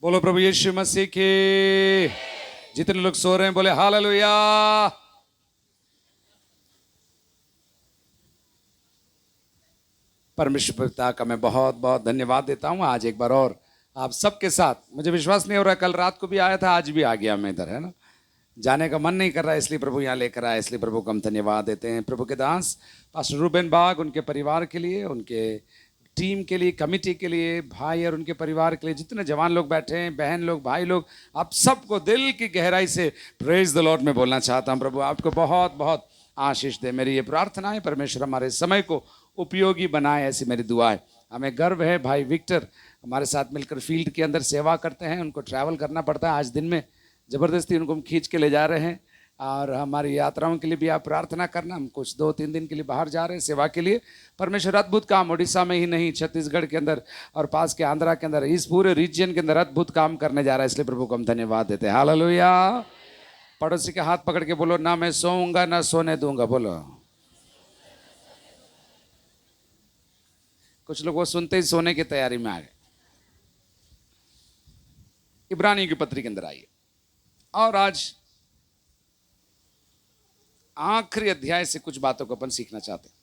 बोलो प्रभु यीशु मसीह के। जितने लोग सो रहे हैं बोले हालेलुया। परमेश्वर पिता का मैं बहुत बहुत धन्यवाद देता हूं आज एक बार और आप सबके साथ। मुझे विश्वास नहीं हो रहा, कल रात को भी आया था, आज भी आ गया मैं इधर, है ना। जाने का मन नहीं कर रहा है, इसलिए प्रभु यहाँ लेकर आया, इसलिए प्रभु को हम धन्यवाद देते हैं। प्रभु के दास पास्टर रूबेन बाग, उनके परिवार के लिए, उनके टीम के लिए, कमिटी के लिए, भाई और उनके परिवार के लिए, जितने जवान लोग बैठे हैं, बहन लोग, भाई लोग, आप सबको दिल की गहराई से प्रेज द लॉर्ड में बोलना चाहता हूँ। प्रभु आपको बहुत बहुत आशीष दे। मेरी ये प्रार्थना है, परमेश्वर हमारे समय को उपयोगी बनाए, ऐसी मेरी दुआ है। हमें गर्व है, भाई विक्टर हमारे साथ मिलकर फील्ड के अंदर सेवा करते हैं। उनको ट्रैवल करना पड़ता है, आज दिन में ज़बरदस्ती उनको हम खींच के ले जा रहे हैं। और हमारी यात्राओं के लिए भी आप प्रार्थना करना। हम कुछ 2-3 दिन के लिए बाहर जा रहे हैं सेवा के लिए। परमेश्वर अद्भुत काम उड़ीसा में ही नहीं, छत्तीसगढ़ के अंदर और पास के आंध्रा के अंदर, इस पूरे रीजन के अंदर अद्भुत काम करने जा रहा है, इसलिए प्रभु को हम धन्यवाद देते हैं। हालेलुया। पड़ोसी के हाथ पकड़ के बोलो, ना मैं सोऊंगा ना सोने दूंगा। बोलो। कुछ लोग वो सुनते ही सोने की तैयारी में आ गए। इब्रानियों की पत्री के अंदर आइए और आज आखिरी अध्याय से कुछ बातों को अपन सीखना चाहते हैं।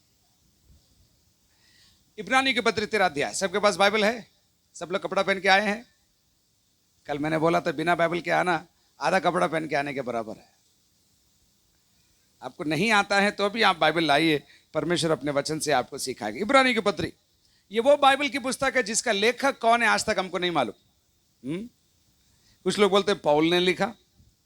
इब्रानियों की पत्री 13 अध्याय। सबके पास बाइबल है? सब लोग कपड़ा पहन के आए हैं? कल मैंने बोला था बिना बाइबल के आना आधा कपड़ा पहन के आने के बराबर है। आपको नहीं आता है तो भी आप बाइबल लाइए, परमेश्वर अपने वचन से आपको सिखाएगा। इब्रानियों की पत्री ये वो बाइबल की पुस्तक है जिसका लेखक कौन है आज तक हमको नहीं मालूम। कुछ लोग बोलते पौल ने लिखा,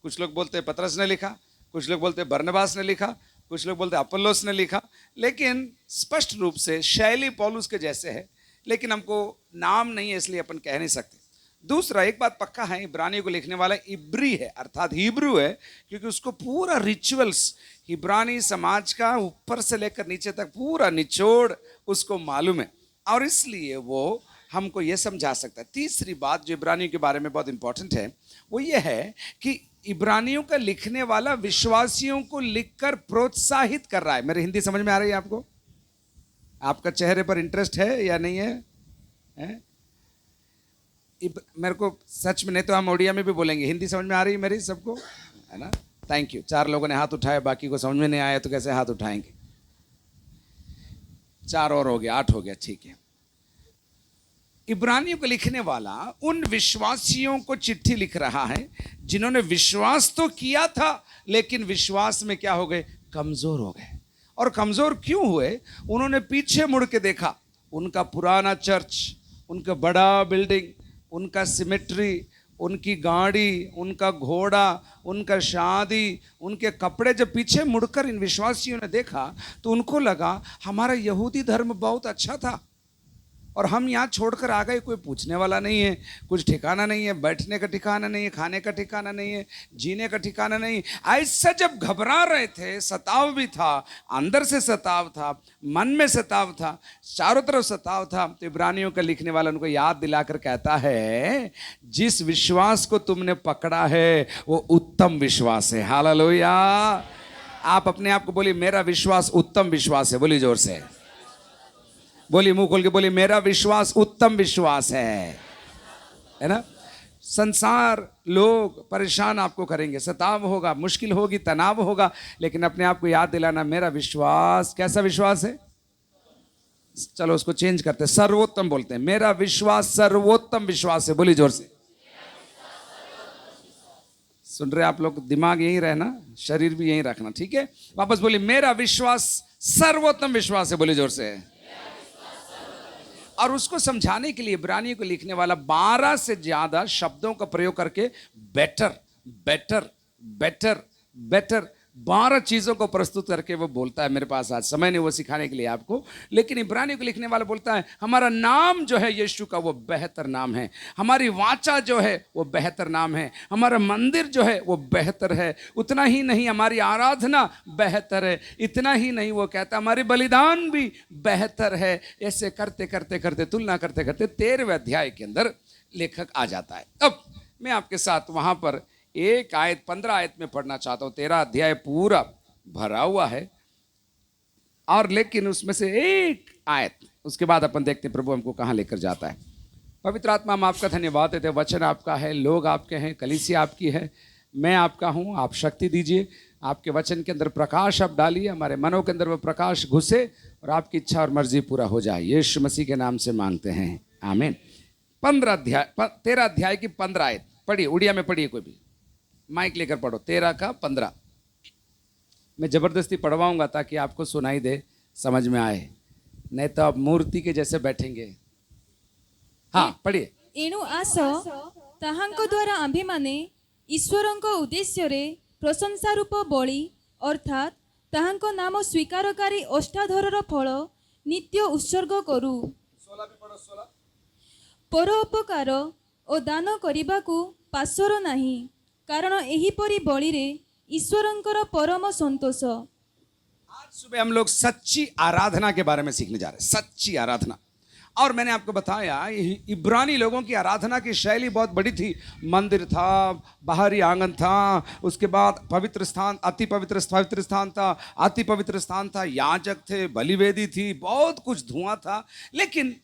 कुछ लोग बोलते पतरस ने लिखा, कुछ लोग बोलते बरनबास ने लिखा, कुछ लोग बोलते अपोल्लोस ने लिखा, लेकिन स्पष्ट रूप से शैली पौलुस के जैसे है, लेकिन हमको नाम नहीं है इसलिए अपन कह नहीं सकते। दूसरा एक बात पक्का है, इब्रानियों को लिखने वाला इब्री है, अर्थात हिब्रू है, क्योंकि उसको पूरा रिचुअल्स इब्रानी समाज का ऊपर से लेकर नीचे तक पूरा निचोड़ उसको मालूम है, और इसलिए वो हमको ये समझा सकता है। तीसरी बात जो इब्रानियों के बारे में बहुत इंपॉर्टेंट है वो ये है कि इब्रानियों का लिखने वाला विश्वासियों को लिखकर प्रोत्साहित कर रहा है। मेरी हिंदी समझ में आ रही है आपको? आपका चेहरे पर इंटरेस्ट है या नहीं है, है? मेरे को सच में, नहीं तो हम ओडिया में भी बोलेंगे। हिंदी समझ में आ रही है मेरी सबको, है ना? Thank you. 4 लोगों ने हाथ उठाया, बाकी को समझ में नहीं आया तो कैसे हाथ उठाएंगे? 4 और हो गया, 8 हो गया, ठीक है। इब्रानियों को लिखने वाला उन विश्वासियों को चिट्ठी लिख रहा है जिन्होंने विश्वास तो किया था लेकिन विश्वास में क्या हो गए? कमजोर हो गए। और कमजोर क्यों हुए? उन्होंने पीछे मुड़ के देखा। उनका पुराना चर्च, उनका बड़ा बिल्डिंग, उनका सिमेट्री, उनकी गाड़ी, उनका घोड़ा, उनका शादी, उनके कपड़े जब पीछे मुड़कर इन विश्वासियों ने देखा तो उनको लगा हमारा यहूदी धर्म बहुत अच्छा था और हम यहाँ छोड़कर आ गए। कोई पूछने वाला नहीं है, कुछ ठिकाना नहीं है, बैठने का ठिकाना नहीं है, खाने का ठिकाना नहीं है, जीने का ठिकाना नहीं। ऐसा जब घबरा रहे थे, सताव भी था, अंदर से सताव था, मन में सताव था, चारों तरफ सताव था, तो इब्रानियों का लिखने वाला उनको याद दिलाकर कहता है जिस विश्वास को तुमने पकड़ा है वो उत्तम विश्वास है। हालेलुया। आप अपने आप को बोलिए, मेरा विश्वास उत्तम विश्वास है। बोलिए जोर से, बोलिए, मुंह खोल के बोलिए, मेरा विश्वास उत्तम विश्वास है ना? संसार लोग परेशान आपको करेंगे, सताव होगा, मुश्किल होगी, तनाव होगा, लेकिन अपने आप को याद दिलाना मेरा विश्वास कैसा विश्वास है? चलो उसको चेंज करते हैं, सर्वोत्तम बोलते हैं। मेरा विश्वास सर्वोत्तम विश्वास है। बोलिए जोर से। सुन रहे आप लोग? दिमाग यहीं रहना, शरीर भी यहीं रखना, ठीक है? वापस बोलिए, मेरा विश्वास सर्वोत्तम विश्वास है। बोलिए जोर से। और उसको समझाने के लिए इब्रानियों को लिखने वाला 12 से ज्यादा शब्दों का प्रयोग करके बेटर बेटर बेटर बेटर 12 चीजों को प्रस्तुत करके वो बोलता है। मेरे पास आज समय नहीं वो सिखाने के लिए आपको, लेकिन इब्रानियों को लिखने वाला बोलता है हमारा नाम जो है यीशु का वो बेहतर नाम है, हमारी वाचा जो है वो बेहतर नाम है, हमारा मंदिर जो है वो बेहतर है। उतना ही नहीं, हमारी आराधना बेहतर है। इतना ही नहीं, वो कहता हमारे बलिदान भी बेहतर है। ऐसे करते करते करते, तुलना करते करते 13वें अध्याय के अंदर लेखक आ जाता है। अब मैं आपके साथ वहां पर एक आयत 15 आयत में पढ़ना चाहता हूं। 13 अध्याय पूरा भरा हुआ है, और लेकिन उसमें से एक आयत, उसके बाद अपन देखते हैं प्रभु हमको कहां लेकर जाता है। पवित्र आत्मा, हम आपका धन्यवाद देते हैं। वचन आपका है, लोग आपके हैं, कलीसिया आपकी है, मैं आपका हूँ। आप शक्ति दीजिए, आपके वचन के अंदर प्रकाश आप डालिए, हमारे मनों के अंदर वो प्रकाश घुसे और आपकी इच्छा और मर्जी पूरा हो जाए। यीशु मसीह के नाम से मांगते हैं, आमीन। 13 अध्याय की 15 आयत पढ़िए, उड़िया में पढ़िए, कोई भी माइक लेकर पढ़ो। 13 का 15 मैं ज़बरदस्ती पढ़वाऊंगा ताकि आपको सुनाई दे, समझ में आए, नहीं तो आप मूर्ति के जैसे बैठेंगे। हाँ पढ़िए। एणु आस ताहांको द्वारा आम्भेमाने ईश्वरंको उद्देश्यरे प्रशंसा रूप बलि अर्थात ताहांको नाम स्वीकारकारी अष्टाधरर फल नित्य उत्सर्ग करू। 16 भी पढ़ो, 16। परोपकार ओ दान करिबाकू पासर नाही, कारण एहिपरि बलिरे ईश्वरंकर परम संतोष। आज सुबह हम लोग सच्ची आराधना के बारे में सीखने जा रहे हैं, सच्ची आराधना। और मैंने आपको बताया इब्रानी लोगों की आराधना की शैली बहुत बड़ी थी। मंदिर था, बाहरी आंगन था, उसके बाद पवित्र स्थान, अति पवित्र स्थान था, अति पवित्र स्थान था, याजक थे, बलिवेदी थी, बहुत कुछ धुआं था। लेकिन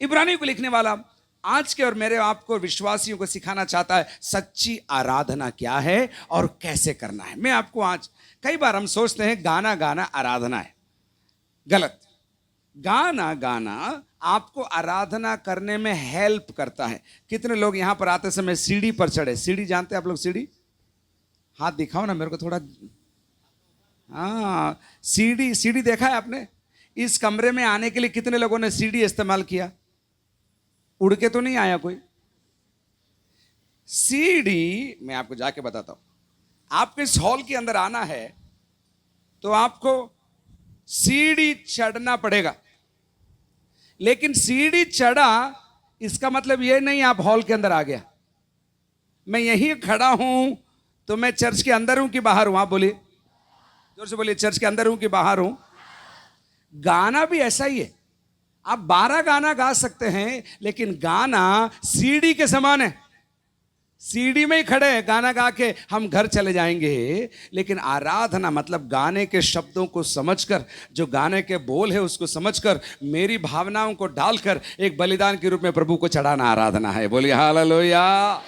इब्रानी को लिखने वाला आज के और मेरे आपको विश्वासियों को सिखाना चाहता है सच्ची आराधना क्या है और कैसे करना है। मैं आपको आज, कई बार हम सोचते हैं गाना गाना आराधना है, गलत। गाना गाना आपको आराधना करने में हेल्प करता है। कितने लोग यहां पर आते समय सीढ़ी पर चढ़े? सीढ़ी जानते हैं आप लोग? सीढ़ी हाथ दिखाओ ना मेरे को थोड़ा। हाँ, सीढ़ी देखा है आपने? इस कमरे में आने के लिए कितने लोगों ने सीढ़ी इस्तेमाल किया? उड़ के तो नहीं आया कोई। सीढ़ी मैं आपको जाके बताता हूं। आपको इस हॉल के अंदर आना है तो आपको सीढ़ी चढ़ना पड़ेगा, लेकिन सीढ़ी चढ़ा इसका मतलब यह नहीं आप हॉल के अंदर आ गया। मैं यहीं खड़ा हूं तो मैं चर्च के अंदर हूं कि बाहर हूं? आप बोलिए, जोर से बोलिए, चर्च के अंदर हूं कि बाहर हूं? गाना भी ऐसा ही है। आप 12 गाना गा सकते हैं, लेकिन गाना सीढ़ी के समान है। सीढ़ी में ही खड़े हैं, गाना गा के हम घर चले जाएंगे। लेकिन आराधना मतलब गाने के शब्दों को समझकर, जो गाने के बोल है उसको समझकर, मेरी भावनाओं को डालकर एक बलिदान के रूप में प्रभु को चढ़ाना आराधना है। बोलिए हालेलुया।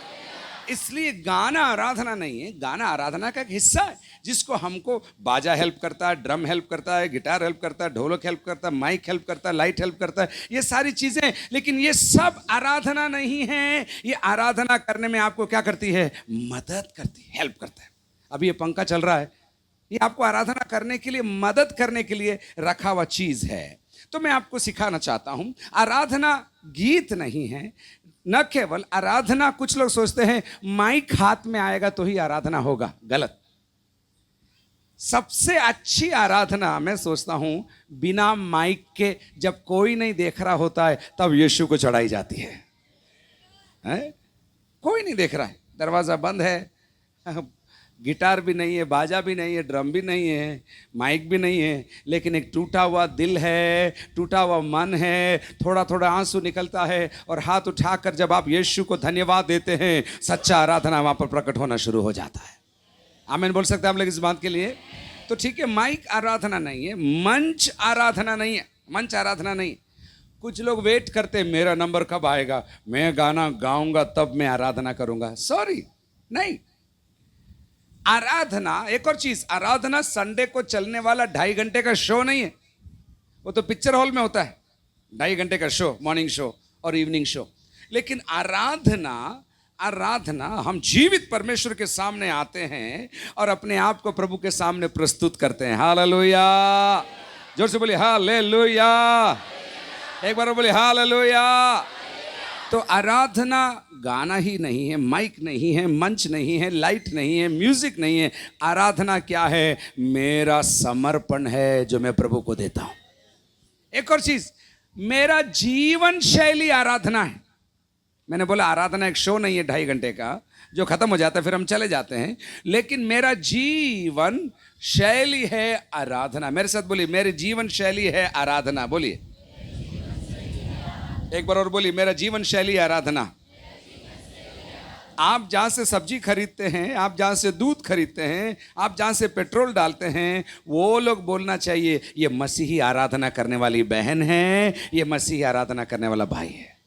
इसलिए गाना आराधना नहीं है, गाना आराधना का एक हिस्सा है, जिसको हमको बाजा हेल्प करता है, ड्रम हेल्प करता है, गिटार हेल्प करता है, ढोलक हेल्प करता है, माइक हेल्प करता है, लाइट हेल्प करता है, ये सारी चीजें। लेकिन ये सब आराधना नहीं है। ये आराधना करने में आपको क्या करती है? मदद करती है, हेल्प करता है। अभी ये पंखा चल रहा है, ये आपको आराधना करने के लिए, मदद करने के लिए रखा हुआ चीज है। तो मैं आपको सिखाना चाहता हूं, आराधना गीत नहीं है, न केवल आराधना। कुछ लोग सोचते हैं माइक हाथ में आएगा तो ही आराधना होगा, गलत। सबसे अच्छी आराधना मैं सोचता हूं बिना माइक के, जब कोई नहीं देख रहा होता है तब यीशु को चढ़ाई जाती है, हैं? कोई नहीं देख रहा है, दरवाजा बंद है, गिटार भी नहीं है, बाजा भी नहीं है, ड्रम भी नहीं है, माइक भी नहीं है, लेकिन एक टूटा हुआ दिल है, टूटा हुआ मन है, थोड़ा थोड़ा आंसू निकलता है, और हाथ उठाकर जब आप यीशु को धन्यवाद देते हैं, सच्चा आराधना वहां पर प्रकट होना शुरू हो जाता है। आमीन बोल सकते हैं आप लोग इस बात के लिए? तो ठीक है, माइक आराधना नहीं है, मंच आराधना नहीं है, मंच आराधना नहीं है। कुछ लोग वेट करते हैं मेरा नंबर कब आएगा, मैं गाना गाऊंगा तब मैं आराधना करूंगा। सॉरी, नहीं। आराधना एक और चीज, आराधना संडे को चलने वाला 2.5 घंटे का शो नहीं है। वो तो पिक्चर हॉल में होता है 2.5 घंटे का शो, मॉर्निंग शो और इवनिंग शो। लेकिन आराधना हम जीवित परमेश्वर के सामने आते हैं और अपने आप को प्रभु के सामने प्रस्तुत करते हैं। हालेलुया। जोर से बोलिए हालेलुया। एक बार बोलिए हालेलुया। तो आराधना गाना ही नहीं है, माइक नहीं है, मंच नहीं है, लाइट नहीं है, म्यूजिक नहीं है। आराधना क्या है? मेरा समर्पण है जो मैं प्रभु को देता हूं। एक और चीज, मेरा जीवन शैली आराधना है। मैंने बोला आराधना एक शो नहीं है 2.5 घंटे का जो खत्म हो जाता है फिर हम चले जाते हैं, लेकिन मेरा जीवन शैली है आराधना। मेरे साथ बोलिए, मेरी जीवन शैली है आराधना। बोलिए एक बार और बोलिए, मेरा जीवन शैली आराधना। आप जहाँ से सब्जी खरीदते हैं, आप जहाँ से दूध खरीदते हैं, आप जहाँ से पेट्रोल डालते हैं, वो लोग बोलना चाहिए ये मसीही आराधना करने वाली बहन है, ये मसीही आराधना करने वाला भाई है।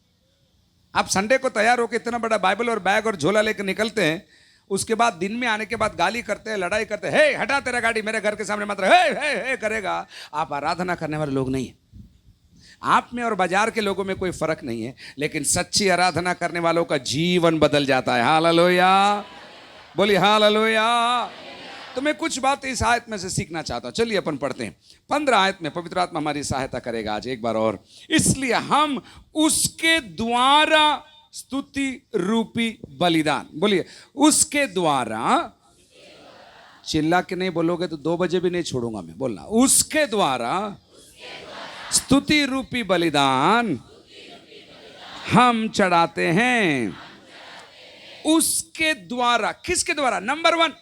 आप संडे को तैयार होकर इतना बड़ा बाइबल और बैग और झोला लेकर निकलते हैं, उसके बाद दिन में आने के बाद गाली करते हैं, लड़ाई करते हैं, हे हटा तेरा गाड़ी मेरे घर के सामने मात्र हे करेगा। आप आराधना करने वाले लोग नहीं है। आप में और बाजार के लोगों में कोई फर्क नहीं है, लेकिन सच्ची आराधना करने वालों का जीवन बदल जाता है। हालेलुया, बोलिए हालेलुया। तो मैं कुछ बात इस आयत में से सीखना चाहता हूं। चलिए अपन पढ़ते हैं 15 आयत में। पवित्र आत्मा हमारी सहायता करेगा आज एक बार और। इसलिए हम उसके द्वारा स्तुति रूपी बलिदान, बोलिए उसके द्वारा, चिल्ला के नहीं बोलोगे तो 2 बजे भी नहीं छोड़ूंगा मैं, बोलना उसके द्वारा स्तुति रूपी बलिदान हम चढ़ाते हैं। उसके द्वारा, किसके द्वारा? नंबर 1,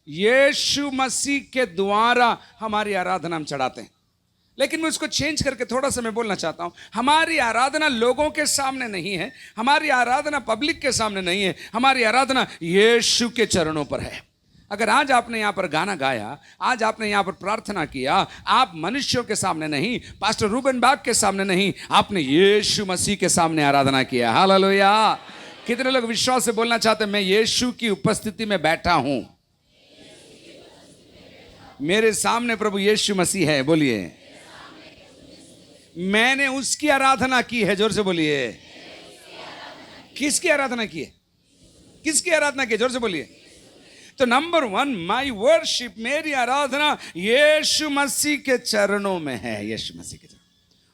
यीशु मसीह के द्वारा हमारी आराधना हम चढ़ाते हैं। लेकिन मैं उसको चेंज करके थोड़ा सा मैं बोलना चाहता हूं, हमारी आराधना लोगों के सामने नहीं है, हमारी आराधना पब्लिक के सामने नहीं है, हमारी आराधना यीशु के चरणों पर है। अगर आज आपने यहां पर गाना गाया, आज आपने यहां पर प्रार्थना किया, आप मनुष्यों के सामने नहीं, पास्टर रूबन बाग के सामने नहीं, आपने यीशु मसीह के सामने आराधना किया। हालेलुया। कितने लोग विश्वास से बोलना चाहते हैं, मैं यीशु की उपस्थिति में बैठा हूं, मेरे सामने प्रभु यीशु मसीह है। बोलिए मैंने उसकी आराधना की है। जोर से बोलिए, किसकी आराधना की है? किसकी आराधना की है? जोर से बोलिए। तो नंबर 1, माई वर्शिप, मेरी आराधना यीशु मसीह के चरणों में है। यीशु मसीह के चरणों।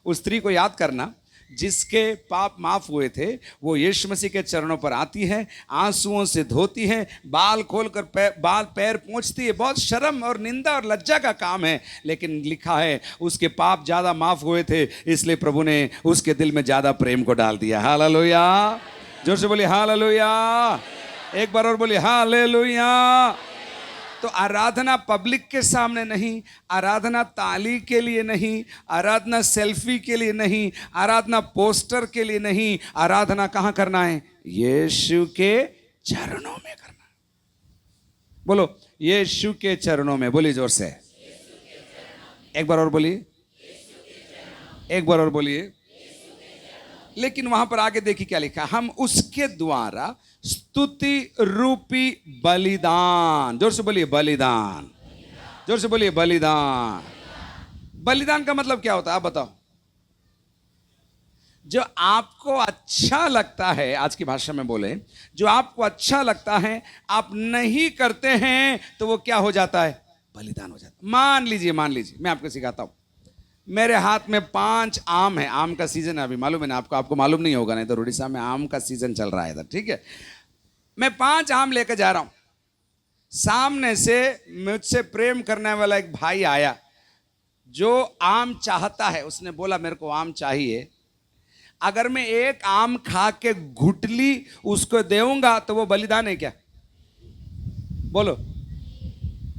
उस स्त्री को याद करना जिसके पाप माफ हुए थे, वो यीशु मसीह के चरणों पर आती है, आंसुओं से धोती है, बाल खोलकर बाल पैर पोंछती है। बहुत शर्म और निंदा और लज्जा का काम है, लेकिन लिखा है उसके पाप ज्यादा माफ हुए थे, इसलिए प्रभु ने उसके दिल में ज्यादा प्रेम को डाल दिया। हालेलुया। जोर से बोलिए हालेलुया। एक बार और बोलिए हालेलुया। तो आराधना पब्लिक के सामने नहीं, आराधना ताली के लिए नहीं, आराधना सेल्फी के लिए नहीं, आराधना पोस्टर के लिए नहीं, आराधना कहां करना है? यीशु के चरणों में करना। बोलो यीशु के चरणों में। बोलिए जोर से, एक बार और बोलिए, एक बार और बोलिए। लेकिन वहां पर आगे देखिए क्या लिखा, हम उसके द्वारा स्तुति रूपी बलिदान, जोर से बोलिए बलिदान, जोर से बोलिए बलिदान। बलिदान का मतलब क्या होता है आप बताओ? जो आपको अच्छा लगता है, आज की भाषा में बोले, जो आपको अच्छा लगता है आप नहीं करते हैं तो वो क्या हो जाता है? बलिदान हो जाता है। मान लीजिए मैं आपको सिखाता हूं, मेरे हाथ में 5 आम है। आम का सीजन है अभी, मालूम है ना आपको? आपको मालूम नहीं होगा, नहीं तो उड़ीसा में आम का सीजन चल रहा है इधर, ठीक है। मैं 5 आम लेकर जा रहा हूं, सामने से मुझसे प्रेम करने वाला एक भाई आया जो आम चाहता है। उसने बोला मेरे को आम चाहिए। अगर मैं एक आम खा के घुटली उसको देऊंगा तो वो बलिदान है क्या? बोलो,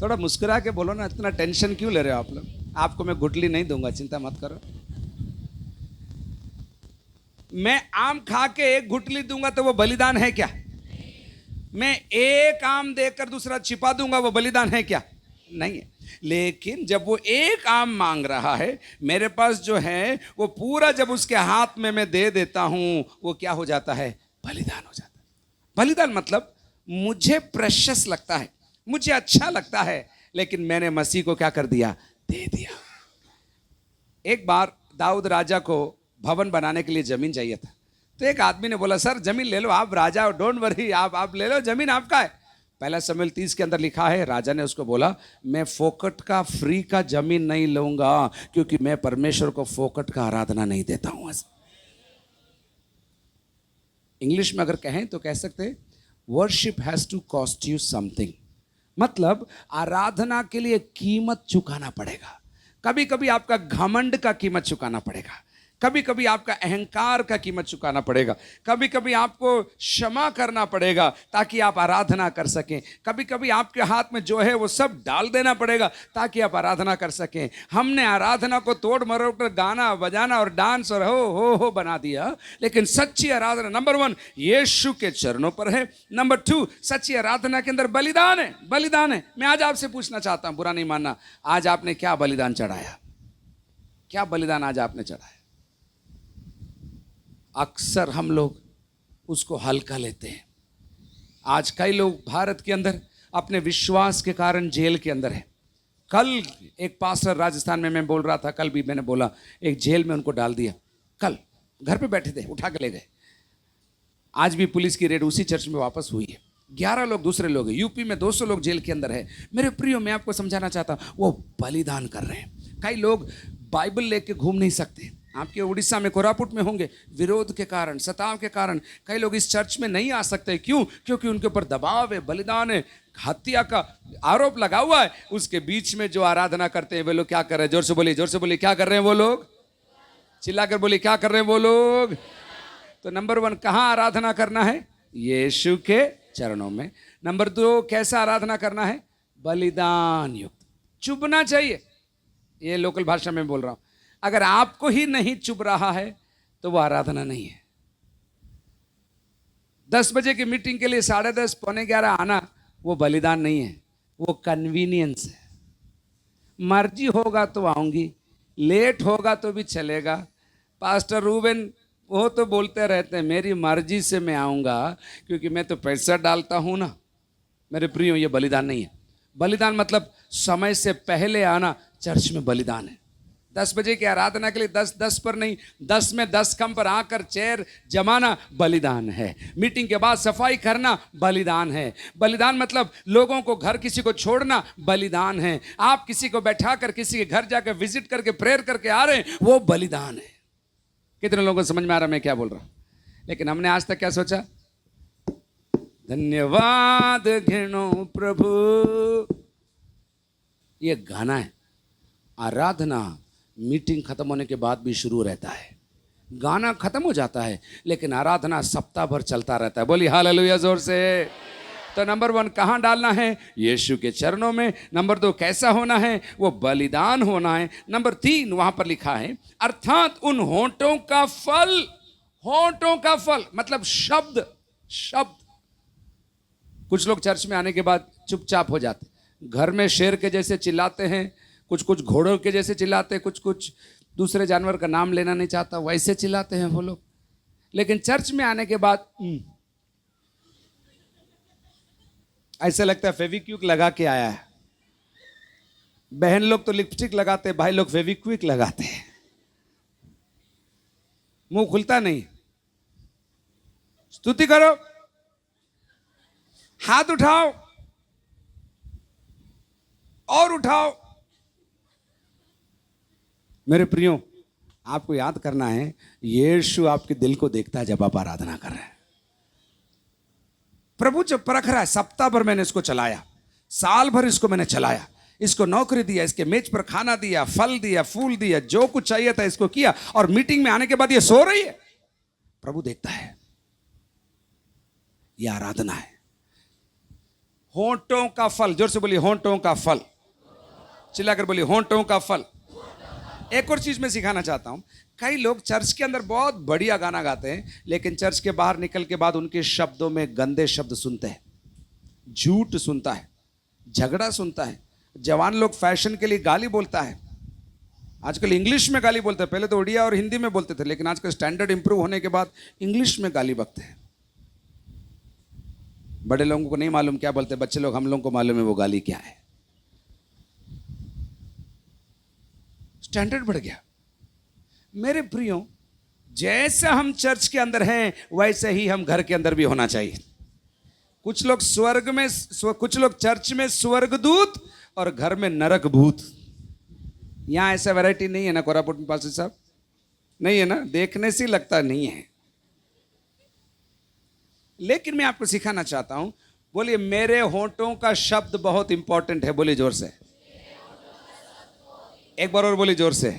थोड़ा मुस्कुरा के बोलो ना, इतना टेंशन क्यों ले रहे हो आप लोग? आपको मैं गुटली नहीं दूंगा, चिंता मत करो। मैं आम खा के एक गुटली दूंगा तो वो बलिदान है क्या? मैं एक आम देकर दूसरा छिपा दूंगा, वो बलिदान है क्या? नहीं है। लेकिन जब वो एक आम मांग रहा है, मेरे पास जो है वो पूरा जब उसके हाथ में मैं दे देता हूं, वो क्या हो जाता है? बलिदान हो जाता है। बलिदान मतलब मुझे प्रेशियस लगता है, मुझे अच्छा लगता है, लेकिन मैंने मसीह को क्या कर दिया? दे दिया। एक बार दाऊद राजा को भवन बनाने के लिए जमीन चाहिए था, तो एक आदमी ने बोला सर जमीन ले लो, आप राजा हो, डोंट वरी, आप ले लो, जमीन आपका है। पहला शमूएल 30 के अंदर लिखा है, राजा ने उसको बोला मैं फोकट का, फ्री का जमीन नहीं लूंगा, क्योंकि मैं परमेश्वर को फोकट का आराधना नहीं देता हूं। इंग्लिश में अगर कहें तो कह सकते worship has to cost you something, मतलब आराधना के लिए कीमत चुकाना पड़ेगा। कभी कभी आपका घमंड का कीमत चुकाना पड़ेगा, कभी कभी आपका अहंकार का कीमत चुकाना पड़ेगा, कभी कभी आपको क्षमा करना पड़ेगा ताकि आप आराधना कर सकें, कभी कभी आपके हाथ में जो है वो सब डाल देना पड़ेगा ताकि आप आराधना कर सकें। हमने आराधना को तोड़ मरोड़ कर गाना बजाना और डांस और हो बना दिया, लेकिन सच्ची आराधना नंबर 1 यीशु के चरणों पर है, नंबर 2 सच्ची आराधना के अंदर बलिदान है। बलिदान है। मैं आज आपसे पूछना चाहता हूं, बुरा नहीं मानना, आज आपने क्या बलिदान चढ़ाया? क्या बलिदान आज आपने चढ़ाया? अक्सर हम लोग उसको हल्का लेते हैं। आज कई लोग भारत के अंदर अपने विश्वास के कारण जेल के अंदर है। कल एक पास्टर राजस्थान में, मैं बोल रहा था, कल भी मैंने बोला, एक जेल में उनको डाल दिया। कल घर पे बैठे थे, उठा के ले गए। आज भी पुलिस की रेड उसी चर्च में वापस हुई है। 11 लोग दूसरे लोग हैं। यूपी में 200 लोग जेल के अंदर है। मेरे प्रियो, मैं आपको समझाना चाहता हूं, वो बलिदान कर रहे हैं। कई लोग बाइबल लेके घूम नहीं सकते। आपके उड़ीसा में, कोरापुट में होंगे, विरोध के कारण, सताव के कारण कई लोग इस चर्च में नहीं आ सकते। क्यों? क्योंकि उनके ऊपर दबाव है, बलिदान है, हत्या का आरोप लगा हुआ है। उसके बीच में जो आराधना करते हैं वे लोग क्या कर रहे हैं? जोर से बोलिए, क्या कर रहे हैं वो लोग? चिल्लाकर बोलिए, क्या कर रहे हैं वो लोग? तो नंबर 1, कहां आराधना करना है? यीशु के चरणों में। नंबर 2, कैसा आराधना करना है? बलिदान युक्त। चुभना चाहिए। ये लोकल भाषा में बोल रहा हूं। अगर आपको ही नहीं चुभ रहा है तो वो आराधना नहीं है। 10 बजे की मीटिंग के लिए 10:30 पौने 11 आना वो बलिदान नहीं है, वो कन्वीनियंस है। मर्जी होगा तो आऊंगी, लेट होगा तो भी चलेगा। पास्टर रूबेन वो तो बोलते रहते हैं, मेरी मर्जी से मैं आऊंगा क्योंकि मैं तो पैसा डालता हूं ना। मेरे प्रियो, ये बलिदान नहीं है। बलिदान मतलब समय से पहले आना चर्च में बलिदान है। 10 बजे की आराधना के लिए 10 पर नहीं, 10 में 10 कम पर आकर चेयर जमाना बलिदान है। मीटिंग के बाद सफाई करना बलिदान है। बलिदान मतलब लोगों को घर किसी को छोड़ना बलिदान है। आप किसी को बैठा कर किसी के घर जाकर विजिट करके प्रेयर करके आ रहे हैं, वो बलिदान है। कितने लोगों को समझ में आ रहा मैं क्या बोल रहा हूं? लेकिन हमने आज तक क्या सोचा? धन्यवाद घिनो प्रभु, ये गाना है। आराधना मीटिंग खत्म होने के बाद भी शुरू रहता है। गाना खत्म हो जाता है लेकिन आराधना सप्ताह भर चलता रहता है। बोली हालेलुया जोर से। तो नंबर 1 कहां डालना है? यीशु के चरणों में। नंबर 2 कैसा होना है? वो बलिदान होना है। नंबर 3 वहां पर लिखा है, अर्थात उन होंठों का फल। होंठों का फल मतलब शब्द। कुछ लोग चर्च में आने के बाद चुपचाप हो जाते, घर में शेर के जैसे चिल्लाते हैं, कुछ घोड़ों के जैसे चिल्लाते हैं, कुछ दूसरे जानवर का नाम लेना नहीं चाहता वैसे चिल्लाते हैं वो लोग। लेकिन चर्च में आने के बाद ऐसा लगता है फेविक्विक लगा के आया है। बहन लोग तो लिपस्टिक लगाते, भाई लोग फेविक्विक लगाते हैं। मुंह खुलता नहीं। स्तुति करो, हाथ उठाओ और उठाओ। मेरे प्रियो, आपको याद करना है, यीशु आपके दिल को देखता है जब आप आराधना कर रहे हैं। प्रभु जब परख रहा है, सप्ताह भर मैंने इसको चलाया, साल भर इसको मैंने चलाया, इसको नौकरी दिया, इसके मेज पर खाना दिया, फल दिया, फूल दिया, जो कुछ चाहिए था इसको किया, और मीटिंग में आने के बाद ये सो रही है। प्रभु देखता है। यह आराधना है। होंठों का फल। जोर से बोलिए, होंठों का फल। चिल्लाकर बोलिए, होंठों का फल। एक और चीज मैं सिखाना चाहता हूं। कई लोग चर्च के अंदर बहुत बढ़िया गाना गाते हैं, लेकिन चर्च के बाहर निकल के बाद उनके शब्दों में गंदे शब्द सुनते हैं, झूठ सुनता है, झगड़ा सुनता है। जवान लोग फैशन के लिए गाली बोलता है। आजकल इंग्लिश में गाली बोलते हैं। पहले तो उड़िया और हिंदी में बोलते थे, लेकिन आजकल स्टैंडर्ड इंप्रूव होने के बाद इंग्लिश में गाली बकते हैं। बड़े लोगों को नहीं मालूम क्या बोलते, बच्चे लोग, हम लोगों को मालूम है वो गाली क्या है। स्टैंडर्ड बढ़ गया। मेरे प्रियो, जैसा हम चर्च के अंदर हैं वैसे ही हम घर के अंदर भी होना चाहिए। कुछ लोग स्वर्ग में, कुछ लोग चर्च में स्वर्गदूत और घर में नरक भूत। यहां ऐसा वैरायटी नहीं है ना कोरापुट में पास्टर साहब? नहीं है ना? देखने से लगता नहीं है। लेकिन मैं आपको सिखाना चाहता हूं। बोलिए, मेरे होंठों का शब्द बहुत इंपॉर्टेंट है। बोलिए जोर से, एक बार और बोलिए जोर से।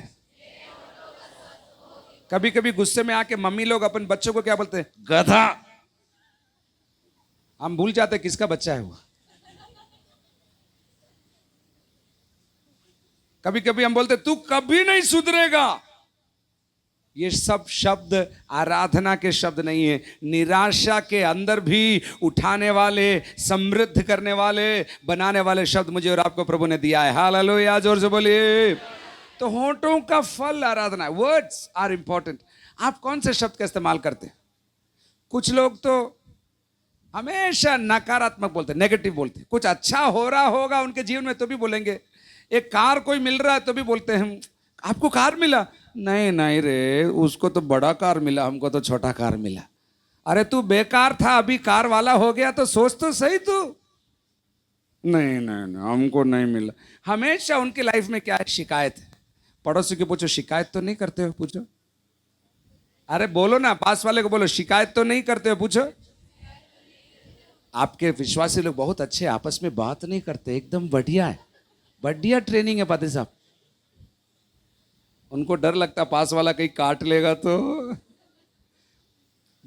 कभी कभी गुस्से में आके मम्मी लोग अपन बच्चों को क्या बोलते हैं? गधा। हम भूल जाते किसका बच्चा है वो। कभी कभी हम बोलते तू कभी नहीं सुधरेगा। ये सब शब्द आराधना के शब्द नहीं है। निराशा के अंदर भी उठाने वाले, समृद्ध करने वाले, बनाने वाले शब्द मुझे और आपको प्रभु ने दिया है। हालेलुया, जोर से बोलिए। तो होंठों का फल आराधना है। Words are important. आप कौन से शब्द का इस्तेमाल करते हैं? कुछ लोग तो हमेशा नकारात्मक बोलते, नेगेटिव बोलते। कुछ अच्छा हो रहा होगा उनके जीवन में तो भी बोलेंगे। एक कार कोई मिल रहा है तो भी बोलते हैं आपको कार मिला, नहीं नहीं रे, उसको तो बड़ा कार मिला, हमको तो छोटा कार मिला। अरे तू बेकार था, अभी कार वाला हो गया तो सोच तो सही तू। नहीं नहीं नहीं, हमको नहीं मिला। हमेशा उनकी लाइफ में क्या है? शिकायत है। पड़ोसी को पूछो शिकायत तो नहीं करते हो, पूछो। अरे बोलो ना, पास वाले को बोलो शिकायत तो नहीं करते हो, पूछो। आपके विश्वासी लोग बहुत अच्छे, आपस में बात नहीं करते, एकदम बढ़िया है, बढ़िया ट्रेनिंग है पादी साहब। उनको डर लगता पास वाला कहीं काट लेगा तो।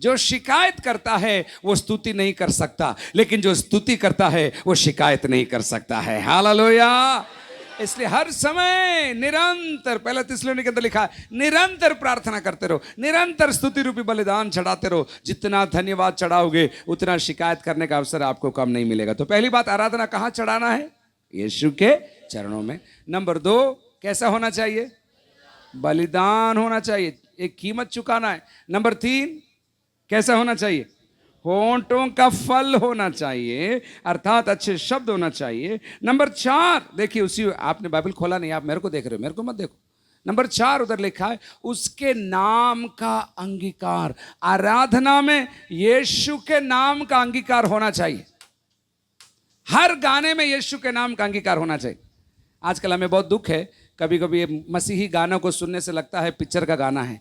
जो शिकायत करता है वो स्तुति नहीं कर सकता, लेकिन जो स्तुति करता है वो शिकायत नहीं कर सकता है। हालेलुया। इसलिए हर समय निरंतर, पहला तिस्सलुनी के अंदर लिखा है, निरंतर प्रार्थना करते रहो, निरंतर स्तुति रूपी बलिदान चढ़ाते रहो। जितना धन्यवाद चढ़ाओगे उतना शिकायत करने का अवसर आपको कम नहीं मिलेगा। तो पहली बात, आराधना कहाँ चढ़ाना है? यीशु के चरणों में। नंबर 2, कैसा होना चाहिए? बलिदान होना चाहिए, एक कीमत चुकाना है। नंबर 3, कैसा होना चाहिए? होंठों का फल होना चाहिए, अर्थात अच्छे शब्द होना चाहिए। नंबर 4, देखिए उसी, आपने बाइबल खोला नहीं, आप मेरे को देख रहे हो, मेरे को मत देखो। नंबर 4 उधर लिखा है, उसके नाम का अंगीकार। आराधना में यीशु के नाम का अंगीकार होना चाहिए। हर गाने में यीशु के नाम का अंगीकार होना चाहिए। आजकल हमें बहुत दुख है, कभी कभी ये मसीही गानों को सुनने से लगता है पिक्चर का गाना है।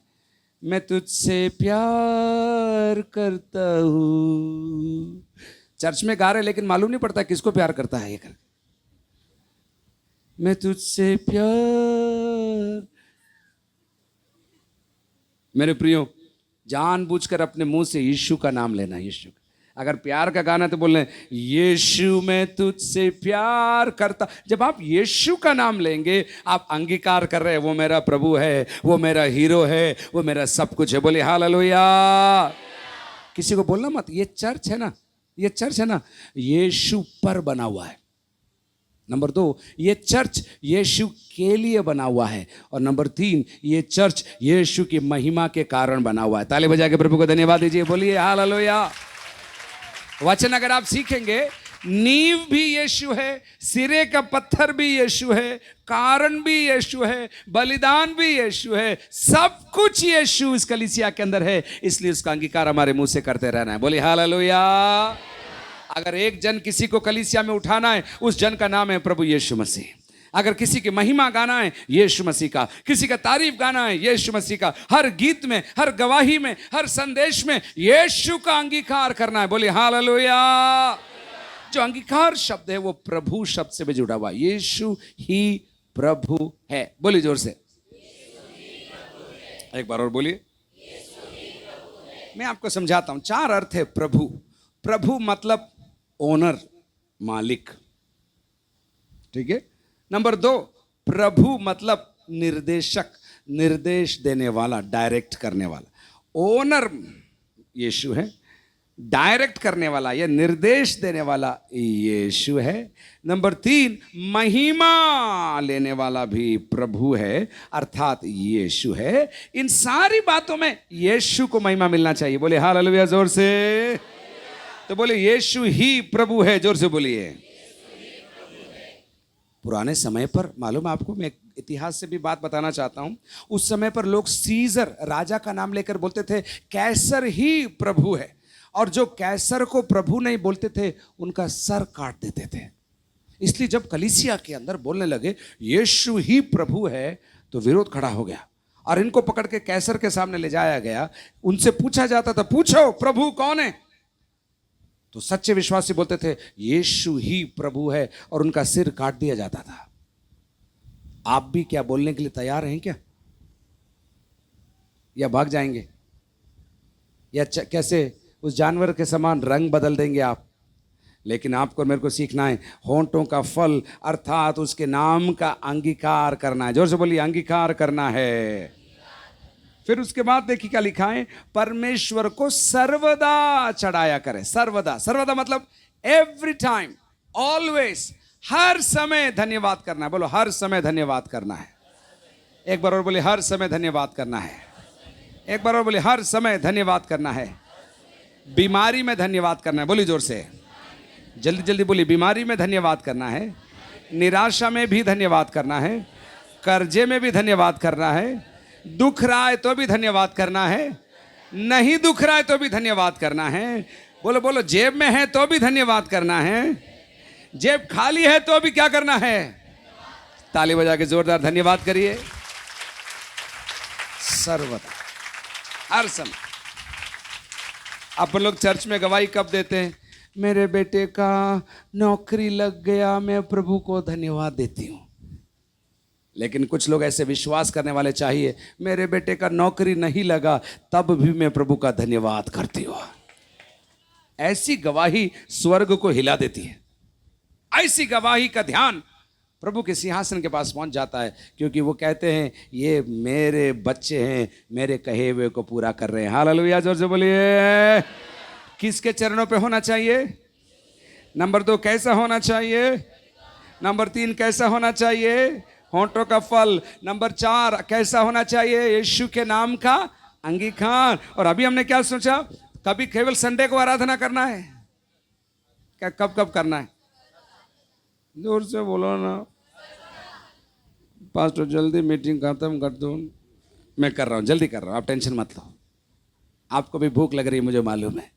मैं तुझसे प्यार करता हूँ, चर्च में गा रहे लेकिन मालूम नहीं पड़ता किसको प्यार करता है ये कर। मैं तुझसे प्यार। मेरे प्रियो, जानबूझकर अपने मुंह से यीशु का नाम लेना। यीशु, अगर प्यार का गाना तो बोल रहे यीशु मैं तुझसे प्यार करता। जब आप यीशु का नाम लेंगे आप अंगीकार कर रहे हैं वो मेरा प्रभु है, वो मेरा हीरो है, वो मेरा सब कुछ है। बोले हालेलुया। किसी को बोलना मत ये चर्च है ना, ये चर्च है ना, यीशु पर बना हुआ है। नंबर 2, ये चर्च यीशु के लिए बना हुआ है। और नंबर 3, ये चर्च यीशु की महिमा के कारण बना हुआ है। ताली बजा के प्रभु को धन्यवाद दीजिए, बोलिए हालेलुया। वचन अगर आप सीखेंगे, नींव भी यीशु है, सिरे का पत्थर भी यीशु है, कारण भी यीशु है, बलिदान भी यीशु है, सब कुछ यीशु इस कलीसिया के अंदर है। इसलिए उसका अंगीकार हमारे मुंह से करते रहना है। बोले हालेलुया। अगर एक जन किसी को कलीसिया में उठाना है, उस जन का नाम है प्रभु यीशु मसीह। अगर किसी की महिमा गाना है यीशु मसीह का, किसी का तारीफ गाना है यीशु मसीह का, हर गीत में, हर गवाही में, हर संदेश में यीशु का अंगीकार करना है। बोले हालेलुया। जो अंगीकार शब्द है वो प्रभु शब्द से भी जुड़ा हुआ। यीशु ही प्रभु है। बोलिए जोर से, एक बार और बोलिए। मैं आपको समझाता हूं। 4 अर्थ है प्रभु। प्रभु मतलब ओनर, मालिक, ठीक है। नंबर 2, प्रभु मतलब निर्देशक, निर्देश देने वाला, डायरेक्ट करने वाला। ओनर यीशु है, डायरेक्ट करने वाला या निर्देश देने वाला यीशु है। नंबर 3, महिमा लेने वाला भी प्रभु है, अर्थात यीशु है। इन सारी बातों में यीशु को महिमा मिलना चाहिए। बोले हालेलुया जोर से। तो बोले यीशु ही प्रभु है, जोर से बोलिए। पुराने समय पर, मालूम है आपको, मैं इतिहास से भी बात बताना चाहता हूं। उस समय पर लोग सीजर, राजा का नाम लेकर बोलते थे कैसर ही प्रभु है, और जो कैसर को प्रभु नहीं बोलते थे उनका सर काट देते थे। इसलिए जब कलीसिया के अंदर बोलने लगे यीशु ही प्रभु है तो विरोध खड़ा हो गया और इनको पकड़ के कैसर के सामने ले जाया गया। उनसे पूछा जाता था, पूछो प्रभु कौन है? तो सच्चे विश्वासी बोलते थे यीशु ही प्रभु है, और उनका सिर काट दिया जाता था। आप भी क्या बोलने के लिए तैयार हैं क्या? या भाग जाएंगे? या कैसे उस जानवर के समान रंग बदल देंगे आप? लेकिन आपको मेरे को सीखना है होंठों का फल, अर्थात उसके नाम का अंगीकार करना है। जोर से बोलिए, अंगीकार करना है। फिर उसके बाद देखिए क्या लिखा है, परमेश्वर को सर्वदा चढ़ाया करे। सर्वदा, सर्वदा मतलब एवरी टाइम, ऑलवेज, हर समय धन्यवाद करना है। बोलो हर समय धन्यवाद करना है। एक बार और बोले हर समय धन्यवाद करना है। एक बार और बोले हर समय धन्यवाद करना है। बीमारी में धन्यवाद करना है, बोली जोर से, जल्दी जल्दी बोली। बीमारी में धन्यवाद करना है, निराशा में भी धन्यवाद करना है, कर्जे में भी धन्यवाद करना है, दुख रहा है तो भी धन्यवाद करना है, नहीं दुख रहा है तो भी धन्यवाद करना है। बोलो बोलो, जेब में है तो भी धन्यवाद करना है, जेब खाली है तो भी क्या करना है? ताली बजा के जोरदार धन्यवाद करिए। सर्वदा, हर समय। अपन लोग चर्च में गवाही कब देते हैं? मेरे बेटे का नौकरी लग गया, मैं प्रभु को धन्यवाद देती हूं। लेकिन कुछ लोग ऐसे विश्वास करने वाले चाहिए, मेरे बेटे का नौकरी नहीं लगा तब भी मैं प्रभु का धन्यवाद करती हूं। ऐसी गवाही स्वर्ग को हिला देती है। ऐसी गवाही का ध्यान प्रभु के सिंहासन के पास पहुंच जाता है, क्योंकि वो कहते हैं ये मेरे बच्चे हैं, मेरे कहे हुए को पूरा कर रहे हैं। हालेलुया, जोर से बोलिए। किसके चरणों पे होना चाहिए? नंबर 2, कैसा होना चाहिए? नंबर 3, कैसा होना चाहिए? होंठों का फल। नंबर 4, कैसा होना चाहिए? यीशु के नाम का अंगीकार। और अभी हमने क्या सोचा? कभी केवल संडे को आराधना करना है क्या? कब कब करना है? जोर से बोलो ना। पास्टर जल्दी मीटिंग खत्म कर दो। मैं कर रहा हूं, जल्दी कर रहा हूं, आप टेंशन मत लो। आपको भी भूख लग रही है, मुझे मालूम है।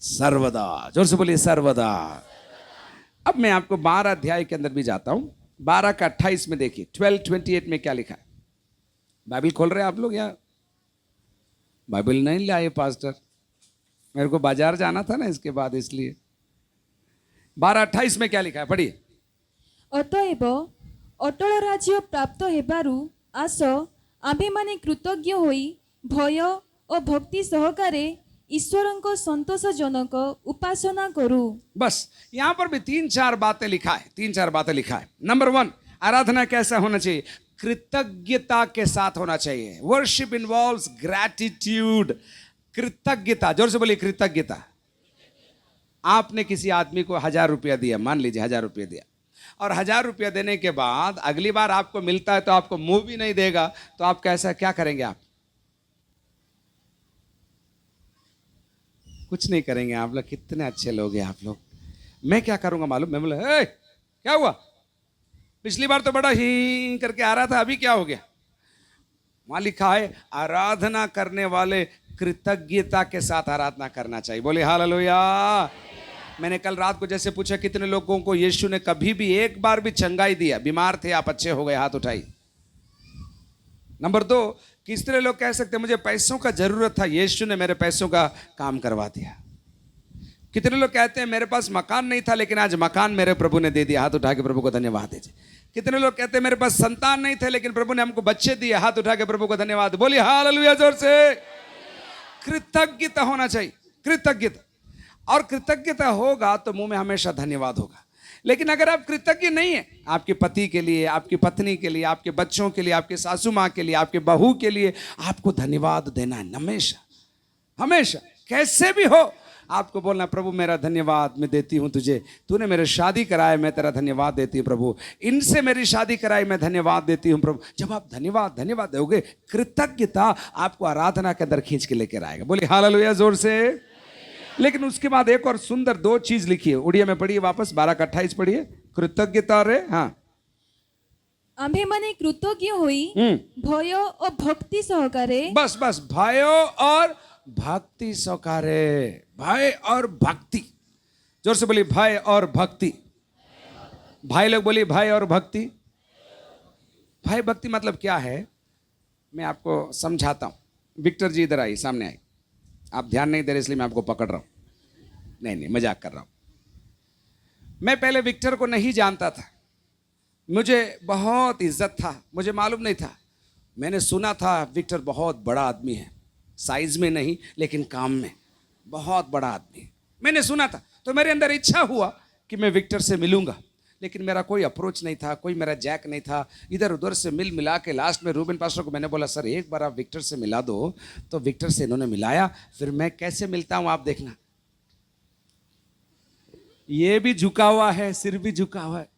सर्वदा, जोर से बोलिए सर्वदा। अब मैं आपको 12 अध्याय के अंदर भी जाता हूं। 12 का 28 में देखिए, 12:28 में क्या लिखा है? बाइबल खोल रहे हैं आप लोग? या बाइबल नहीं लाए पास्टर? मेरे को बाजार जाना था ना इसके बाद, इसलिए। 12:28 में क्या लिखा है? पढ़िए। ଅତଏବ ଅଟଳ ରାଜ୍ୟ ପ୍ରାପ୍ତ ହେବାରୁ ଆସ ଆମ୍ଭେମାନେ କୃତଜ୍ଞ ହୋଇ ଭୟ ଓ ଭକ୍ତି ସହକାରେ ଈଶ୍ୱରଙ୍କ ସନ୍ତୋଷଜନକ ଉପାସନା କରୁ। बस यहां पर भी 3-4 बातें लिखा है, 3-4 बातें लिखा है। नंबर 1, आराधना कैसा होना चाहिए? कृतज्ञता के साथ होना चाहिए। Worship involves gratitude. कृतज्ञता, जोर से बोलिए कृतज्ञता। आपने किसी आदमी को 1000 रुपया दिया, मान लीजिए 1000 रुपया दिया, और 1000 रुपया देने के बाद अगली बार आपको मिलता है तो आपको मुंह भी नहीं देगा, तो आप कैसा क्या करेंगे? आप कुछ नहीं करेंगे। आप लोग कितने अच्छे लोग हैं आप लोग। मैं क्या करूंगा मालूम? मैं बोला, ए, क्या हुआ? पिछली बार तो बड़ा ही करके आ रहा था, अभी क्या हो गया? वहां लिखा है आराधना करने वाले कृतज्ञता के साथ आराधना करना चाहिए। बोले हालेलुया। मैंने कल रात को जैसे पूछा, कितने लोगों को यीशु ने कभी भी एक बार भी चंगाई दिया? बीमार थे आप, अच्छे हो गए, हाथ उठाई। नंबर 2, कितने लोग कह सकते मुझे पैसों का जरूरत था, यीशु ने मेरे पैसों का काम करवा दिया? कितने लोग कहते हैं मेरे पास मकान नहीं था लेकिन आज मकान मेरे प्रभु ने दे दिया? हाथ उठा के प्रभु को धन्यवाद दीजिए। कितने लोग कहते हैं मेरे पास संतान नहीं थे लेकिन प्रभु ने हमको बच्चे दिए? हाथ उठा के प्रभु को धन्यवाद। बोलिए हालेलुया जोर से। कृतज्ञता होना चाहिए, कृतज्ञता। और कृतज्ञता होगा तो मुंह में हमेशा धन्यवाद होगा। लेकिन अगर आप कृतज्ञ नहीं है, आपके पति के लिए, आपकी पत्नी के लिए, आपके बच्चों के लिए, आपके सासू माँ के लिए, आपके बहू के लिए, आपको धन्यवाद देना है हमेशा। हमेशा कैसे भी हो आपको बोलना, प्रभु मेरा धन्यवाद मैं देती हूँ तुझे, तूने मेरे शादी कराए, मैं तेरा धन्यवाद देती हूँ प्रभु, इनसे मेरी शादी कराई, मैं धन्यवाद देती हूँ प्रभु। जब आप धन्यवाद दोगे, कृतज्ञता आपको आराधना के अंदर खींच के लेकर आएगा। बोलिए हालेलुया जोर से। लेकिन उसके बाद एक और सुंदर 2 चीज लिखी है, उड़िया में पढ़िए वापस, 12 का 28 पढ़िए। कृतज्ञता रे, हाँ, आम्भेमाने कृतज्ञ होई भय और भक्ति सहकारे। बस बस, भय और भक्ति सहकारे। भय और भक्ति, जोर से बोलिए भय और भक्ति। भाई लोग बोलिए भय और भक्ति। भय भक्ति मतलब क्या है, मैं आपको समझाता हूं। विक्टर जी इधर आई, सामने आई। आप ध्यान नहीं दे रहे इसलिए मैं आपको पकड़ रहा हूं। नहीं, मजाक कर रहा हूं। मैं पहले विक्टर को नहीं जानता था, मुझे बहुत इज्जत था, मुझे मालूम नहीं था। मैंने सुना था विक्टर बहुत बड़ा आदमी है, साइज में नहीं लेकिन काम में बहुत बड़ा आदमी है, मैंने सुना था। तो मेरे अंदर इच्छा हुआ कि मैं विक्टर से मिलूंगा, लेकिन मेरा कोई अप्रोच नहीं था, कोई मेरा जैक नहीं था। इधर उधर से मिला के लास्ट में रूबेन पास्टर को मैंने बोला, सर एक बार आप विक्टर से मिला दो। तो विक्टर से इन्होंने मिलाया, फिर मैं कैसे मिलता हूं आप देखना। ये भी झुका हुआ है, सिर भी झुका हुआ है।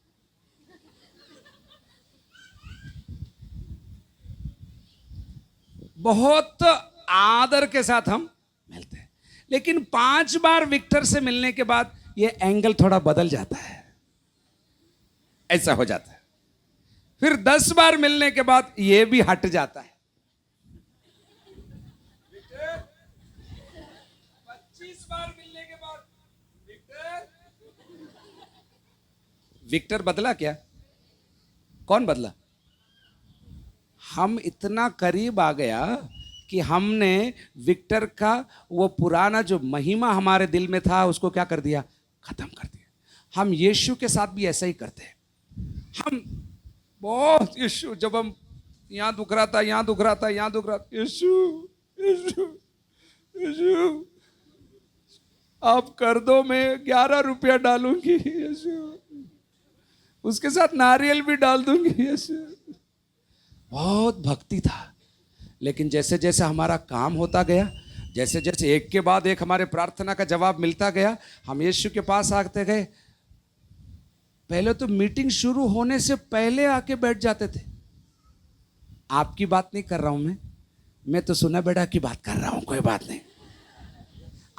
बहुत आदर के साथ हम मिलते हैं। लेकिन 5 बार विक्टर से मिलने के बाद ये एंगल थोड़ा बदल जाता है, ऐसा हो जाता है। फिर 10 बार मिलने के बाद ये भी हट जाता है। 25 बार मिलने के बाद विक्टर बदला क्या? कौन बदला? हम इतना करीब आ गया कि हमने विक्टर का वो पुराना जो महिमा हमारे दिल में था उसको क्या कर दिया? खत्म कर दिया। हम यीशु के साथ भी ऐसा ही करते हैं। हम बहुत यीशु, जब हम यहां दुख रहा था, यहां दुख रहा था, यहां दुख रहा था, यीशु यीशु यीशु आप कर दो, मैं 11 रुपया डालूंगी यीशु, उसके साथ नारियल भी डाल दूंगी यीशु। बहुत भक्ति था। लेकिन जैसे जैसे हमारा काम होता गया, जैसे जैसे एक के बाद एक हमारे प्रार्थना का जवाब मिलता गया, हम यीशु के पास आते गए। पहले तो मीटिंग शुरू होने से पहले आके बैठ जाते थे। आपकी बात नहीं कर रहा हूं मैं तो सुना बेटा की बात कर रहा हूं, कोई बात नहीं।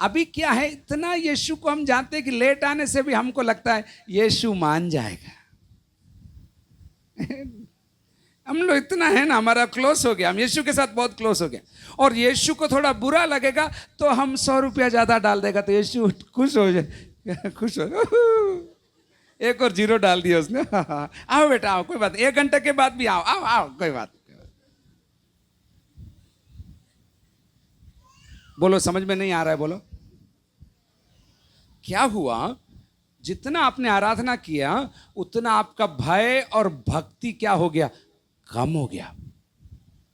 अभी क्या है, इतना यीशु को हम जानते हैं कि लेट आने से भी हमको लगता है यीशु मान जाएगा। हम लोग इतना है ना, हमारा क्लोज हो गया, हम यीशु के साथ बहुत क्लोज हो गया। और यीशु को थोड़ा बुरा लगेगा तो हम 100 रुपया ज्यादा डाल देगा तो यीशु खुश हो जाए, खुश हो। एक और 0 डाल दिया उसने। आओ बेटा आओ, कोई बात, 1 घंटे के बाद भी आओ आओ आओ, कोई बात। बोलो, समझ में नहीं आ रहा है? बोलो क्या हुआ? जितना आपने आराधना किया उतना आपका भय और भक्ति क्या हो गया? कम हो गया।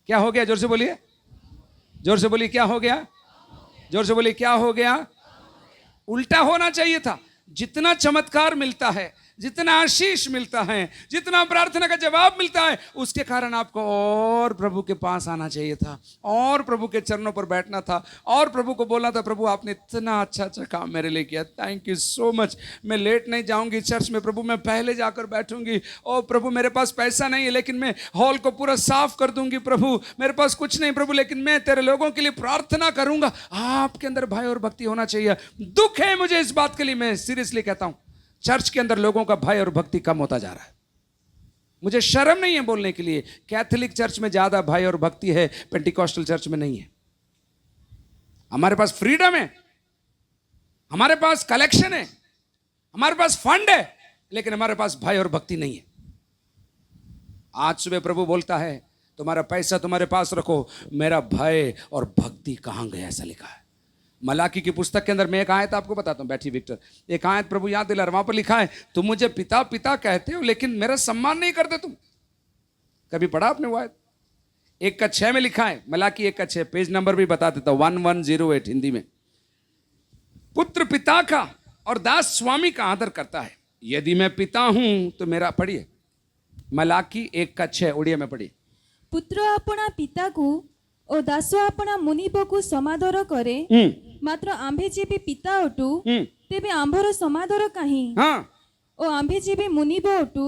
क्या हो गया? जोर से बोलिए, जोर से बोलिए, क्या हो गया? जोर से बोलिए, क्या हो गया? उल्टा होना चाहिए था। जितना चमत्कार मिलता है, जितना आशीष मिलता है, जितना प्रार्थना का जवाब मिलता है, उसके कारण आपको और प्रभु के पास आना चाहिए था, और प्रभु के चरणों पर बैठना था, और प्रभु को बोलना था, प्रभु आपने इतना अच्छा अच्छा काम मेरे लिए किया, थैंक यू सो मच। मैं लेट नहीं जाऊंगी चर्च में प्रभु, मैं पहले जाकर बैठूंगी। ओ प्रभु, मेरे पास पैसा नहीं है लेकिन मैं हॉल को पूरा साफ कर दूंगी प्रभु। मेरे पास कुछ नहीं प्रभु, लेकिन मैं तेरे लोगों के लिए प्रार्थना करूंगा। आपके अंदर भय और भक्ति होना चाहिए। दुख है मुझे इस बात के लिए, मैं सीरियसली कहता हूं, चर्च के अंदर लोगों का भय और भक्ति कम होता जा रहा है। मुझे शर्म नहीं है बोलने के लिए, कैथोलिक चर्च में ज्यादा भय और भक्ति है, पेंटिकॉस्टल चर्च में नहीं है। हमारे पास फ्रीडम है, हमारे पास कलेक्शन है, हमारे पास फंड है, लेकिन हमारे पास भय और भक्ति नहीं है। आज सुबह प्रभु बोलता है, तुम्हारा पैसा तुम्हारे पास रखो, मेरा भय और भक्ति कहां गया, ऐसा लिखा है। मलाकी की पुस्तक के अंदर मैं एक आयत आपको बताता हूं, बैठी विक्टर, एक आयत प्रभु याद दिला, वहां पर लिखा है, तुम मुझे पिता पिता कहते हो लेकिन मेरा सम्मान नहीं करते तुम। कभी पढ़ा आपने वो आयत? 1:6 में लिखा है, मलाकी 1:6, पेज नंबर भी बता देता हूं, 1108 हिंदी में। पुत्र पिता का और दास स्वामी का आदर करता है। यदि मैं पिता हूं तो मेरा, पढ़िए मलाकी 1:6 उड़िया में पढ़िए। पुत्र अपना पिता को ଓ ଦାସ ଆପଣା ମୁନିବକୁ ସମାଦର କରେ, ମାତ୍ର ଆମ୍ଭେ ଯେବେ ପିତା ଅଟୁ ତେବେ ଆମ୍ଭର ସମାଦର କାହିଁ? ଓ ଆମ୍ଭେ ଯେବେ ମୁନିବ ଅଟୁ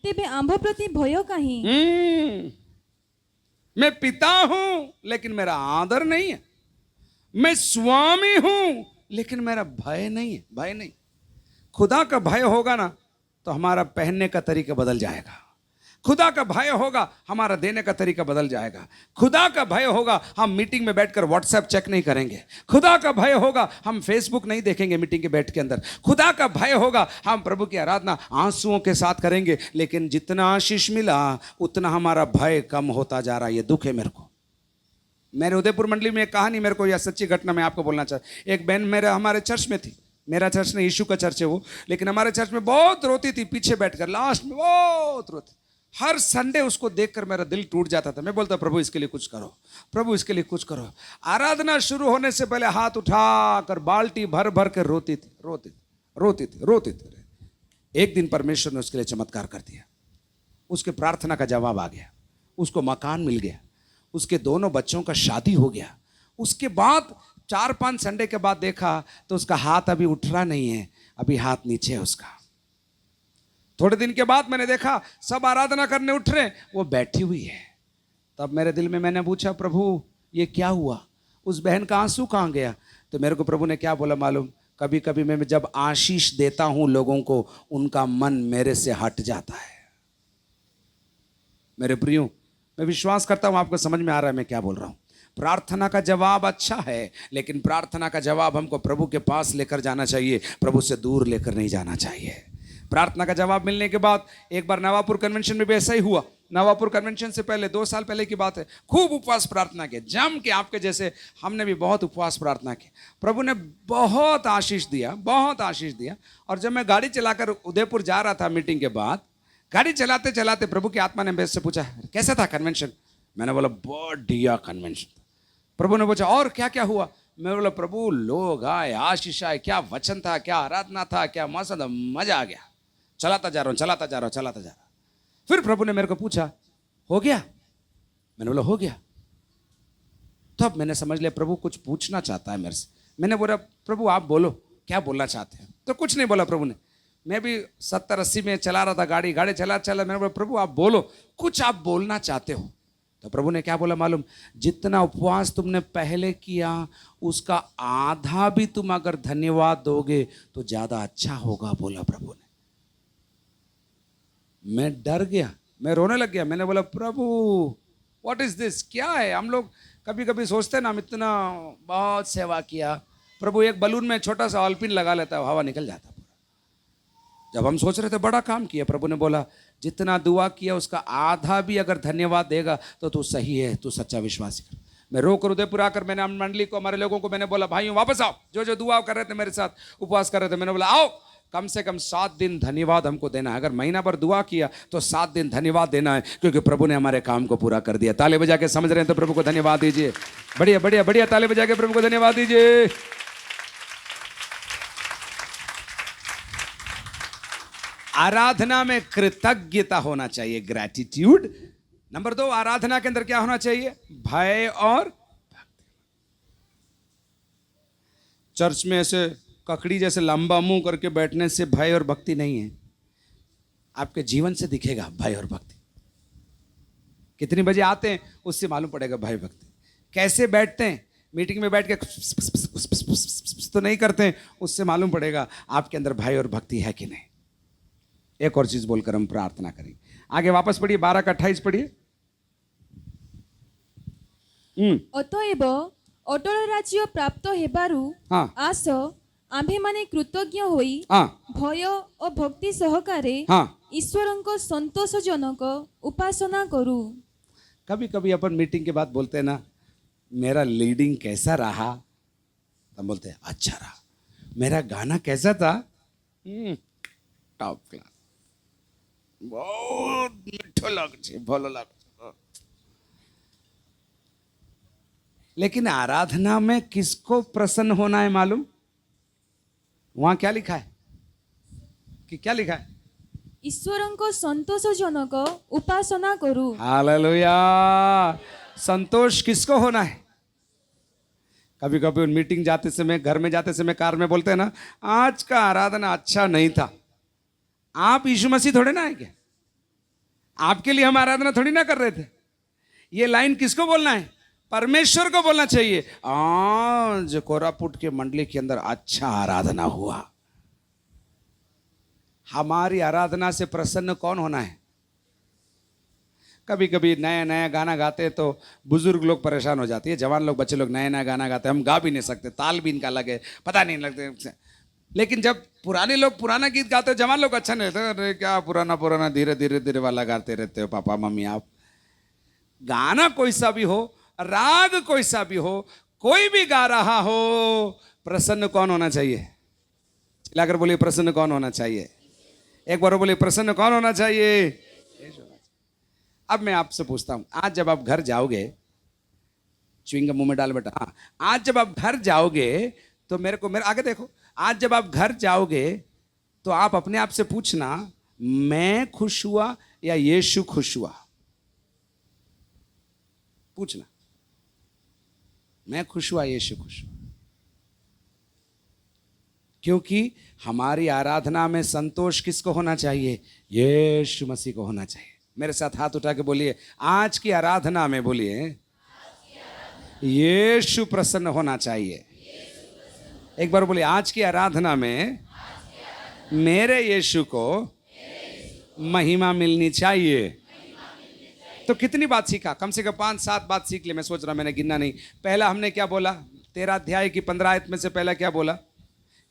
ତେବେ ଆମ୍ଭ ପ୍ରତି ଭୟ କାହିଁ? मैं पिता हूं लेकिन मेरा आदर नहीं है, मैं स्वामी हूं लेकिन मेरा भय नहीं है। भय नहीं, खुदा का भय होगा ना तो हमारा पहनने का तरीका बदल जाएगा। खुदा का भय होगा, हमारा देने का तरीका बदल जाएगा। खुदा का भय होगा, हम मीटिंग में बैठकर व्हाट्सएप चेक नहीं करेंगे। खुदा का भय होगा, हम फेसबुक नहीं देखेंगे मीटिंग के बैठ के अंदर। खुदा का भय होगा, हम प्रभु की आराधना आंसुओं के साथ करेंगे। लेकिन जितना आशीष मिला उतना हमारा भय कम होता जा रहा है। ये दुख है मेरे को। मेरे उदयपुर मंडली में एक कहानी, मेरे को यह सच्ची घटना मैं आपको बोलना चाहता। एक बहन मेरे हमारे चर्च में थी, मेरा चर्च नहीं, यीशु का चर्च है वो, लेकिन हमारे चर्च में बहुत रोती थी, पीछे बैठकर लास्ट में बहुत रोती। हर संडे उसको देखकर मेरा दिल टूट जाता था। मैं बोलता, प्रभु इसके लिए कुछ करो, प्रभु इसके लिए कुछ करो। आराधना शुरू होने से पहले हाथ उठाकर बाल्टी भर भर कर रोती थी, रोती थी, रोती थी, रोती थी। एक दिन परमेश्वर ने उसके लिए चमत्कार कर दिया। उसके प्रार्थना का जवाब आ गया, उसको मकान मिल गया, उसके दोनों बच्चों का शादी हो गया। उसके बाद 4-5 संडे के बाद देखा तो उसका हाथ अभी उठ रहा नहीं है, अभी हाथ नीचे है उसका। थोड़े दिन के बाद मैंने देखा सब आराधना करने उठ रहे, वो बैठी हुई है। तब मेरे दिल में मैंने पूछा, प्रभु ये क्या हुआ? उस बहन का आंसू कहाँ गया? तो मेरे को प्रभु ने क्या बोला मालूम, कभी कभी मैं जब आशीष देता हूं लोगों को, उनका मन मेरे से हट जाता है। मेरे प्रियो, मैं विश्वास करता हूं आपको समझ में आ रहा है मैं क्या बोल रहा हूं। प्रार्थना का जवाब अच्छा है, लेकिन प्रार्थना का जवाब हमको प्रभु के पास लेकर जाना चाहिए, प्रभु से दूर लेकर नहीं जाना चाहिए। प्रार्थना का जवाब मिलने के बाद एक बार नवापुर कन्वेंशन में भी ऐसा ही हुआ। नवापुर कन्वेंशन से पहले 2 साल पहले की बात है, खूब उपवास प्रार्थना किया, जम के आपके जैसे हमने भी बहुत उपवास प्रार्थना की। प्रभु ने बहुत आशीष दिया, बहुत आशीष दिया। और जब मैं गाड़ी चलाकर उदयपुर जा रहा था मीटिंग के बाद, गाड़ी चलाते चलाते प्रभु की आत्मा ने मेरे से पूछा, कैसा था कन्वेंशन? मैंने बोला बढ़िया कन्वेंशन था। प्रभु ने पूछा और क्या क्या हुआ? मैं बोला प्रभु लोग आए, आशीष आए, क्या वचन था, क्या आराधना था, क्या मौसम था, मजा आ गया। चलाता जा रहा हूँ, चलाता जा रहा हूँ, चलाता जा रहा हूँ। फिर प्रभु ने मेरे को पूछा हो गया? मैंने बोला हो गया। तब मैंने समझ लिया प्रभु कुछ पूछना चाहता है मेरे से। मैंने बोला प्रभु आप बोलो क्या बोलना चाहते हैं। तो कुछ नहीं बोला प्रभु ने। मैं भी 70-80 में चला रहा था गाड़ी चला मैंने बोला प्रभु आप बोलो, कुछ आप बोलना चाहते हो। तो प्रभु ने क्या बोला मालूम, जितना उपवास तुमने पहले किया उसका आधा भी तुम अगर धन्यवाद दोगे तो ज्यादा अच्छा होगा, बोला प्रभु ने। मैं डर गया, मैं रोने लग गया। मैंने बोला प्रभु व्हाट इज दिस, क्या है? हम लोग कभी कभी सोचते हैं ना, हम इतना बहुत सेवा किया, प्रभु एक बलून में छोटा सा ऑलपिन लगा लेता है, हवा निकल जाता पूरा। जब हम सोच रहे थे बड़ा काम किया, प्रभु ने बोला जितना दुआ किया उसका आधा भी अगर धन्यवाद देगा तो तू सही है, तू सच्चा विश्वासी कर। मैं रोकर उदयपुर आकर मैंने मंडली को, हमारे लोगों को मैंने बोला भाइयों वापस आओ, जो जो दुआ कर रहे थे मेरे साथ, उपवास कर रहे थे, मैंने बोला आओ कम से कम 7 दिन धन्यवाद हमको देना है। अगर महीना भर दुआ किया तो 7 दिन धन्यवाद देना है, क्योंकि प्रभु ने हमारे काम को पूरा कर दिया। ताली बजा के समझ रहे हैं तो प्रभु को धन्यवाद दीजिए। बढ़िया बढ़िया बढ़िया, ताली बजा के प्रभु को धन्यवाद दीजिए। आराधना में कृतज्ञता होना चाहिए, ग्रैटिट्यूड। नंबर 2, आराधना के अंदर क्या होना चाहिए? भय और भक्ति। चर्च में ऐसे ककड़ी जैसे लंबा मुंह करके बैठने से भय और भक्ति नहीं है। आपके जीवन से दिखेगा भय और भक्ति। कितनी बजे आते हैं उससे मालूम पड़ेगा भय भक्ति। कैसे बैठते हैं, मीटिंग में बैठ के तो नहीं करते हैं, उससे मालूम पड़ेगा आपके अंदर भय और भक्ति है कि नहीं। एक और चीज बोलकर हम प्रार्थना करेंगे। आगे वापस पढ़िए, 12 का 28 पढ़िए। ଅତଏବ ଅଟଳ ରାଜ୍ୟ ପ୍ରାପ୍ତ ହେବାରୁ ହଁ। ଆସ ଆମ୍ଭେମାନେ କୃତଜ୍ଞ ହୋଇ हाँ ଭୟ ଓ ଭକ୍ତି ସହକାରେ हाँ। ଈଶ୍ୱରଙ୍କ ସନ୍ତୋଷଜନକ ଉପାସନା କରୁ। कभी कभी अपन मीटिंग के बाद बोलते हैं ना मेरा लीडिंग कैसा रहा, हम बोलते हैं अच्छा रहा। मेरा गाना कैसा था, टॉप क्लास, बहुत मीठो लगछे, भलो लगछे। लेकिन आराधना में किसको प्रसन्न होना है मालूम? वहां क्या लिखा है कि क्या लिखा है? ଈଶ୍ୱରଙ୍କ ସନ୍ତୋଷଜନକ ଉପାସନା କରୁ। हालेलुया। संतोष किसको होना है? कभी कभी उन मीटिंग जाते समय, घर में जाते समय, कार में बोलते हैं ना आज का आराधना अच्छा नहीं था। आप यीशु मसीह थोड़े ना है क्या? आपके लिए हम आराधना थोड़ी ना कर रहे थे। ये लाइन किसको बोलना है? परमेश्वर को बोलना चाहिए। आज कोरापुट के मंडली के अंदर अच्छा आराधना हुआ। हमारी आराधना से प्रसन्न कौन होना है? कभी कभी नया नया गाना गाते हैं तो बुजुर्ग लोग परेशान हो जाती है, जवान लोग, बच्चे लोग नया नया गाना गाते हैं, हम गा भी नहीं सकते, ताल भी इनका लगे, पता नहीं लगते। लेकिन जब पुराने लोग पुराना गीत गाते हो, जवान लोग अच्छा नहीं लगता, अरे क्या पुराना पुराना धीरे धीरे धीरे वाला गाते रहते हो पापा मम्मी आप। गाना कोई सा भी हो, राग कोई सा भी हो, कोई भी गा रहा हो, प्रसन्न कौन होना चाहिए? चिल्लाकर बोलिए प्रसन्न कौन होना चाहिए? एक बार बोलिए प्रसन्न कौन होना चाहिए? अब मैं आपसे पूछता हूं, आज जब आप घर जाओगे, च्युइंगम मुंह में डाल बेटा, हाँ, आज जब आप घर जाओगे तो मेरे आगे देखो, आज जब आप घर जाओगे तो आप अपने आप से पूछना मैं खुश हुआ या यीशु खुश हुआ? पूछना मैं खुश हुआ, यीशु खुश हुआ। क्योंकि हमारी आराधना में संतोष किसको होना चाहिए? यीशु मसीह को होना चाहिए। मेरे साथ हाथ उठा के बोलिए, आज की आराधना में बोलिए यीशु प्रसन्न होना चाहिए। एक बार बोलिए, आज की आराधना में मेरे यीशु को महिमा मिलनी चाहिए। तो कितनी बात सीखा? कम से कम 5-7 बात सीख ले। मैं सोच रहा, मैंने गिनना नहीं। पहला हमने क्या बोला? 13 अध्याय की 15 आयत में से पहला क्या बोला?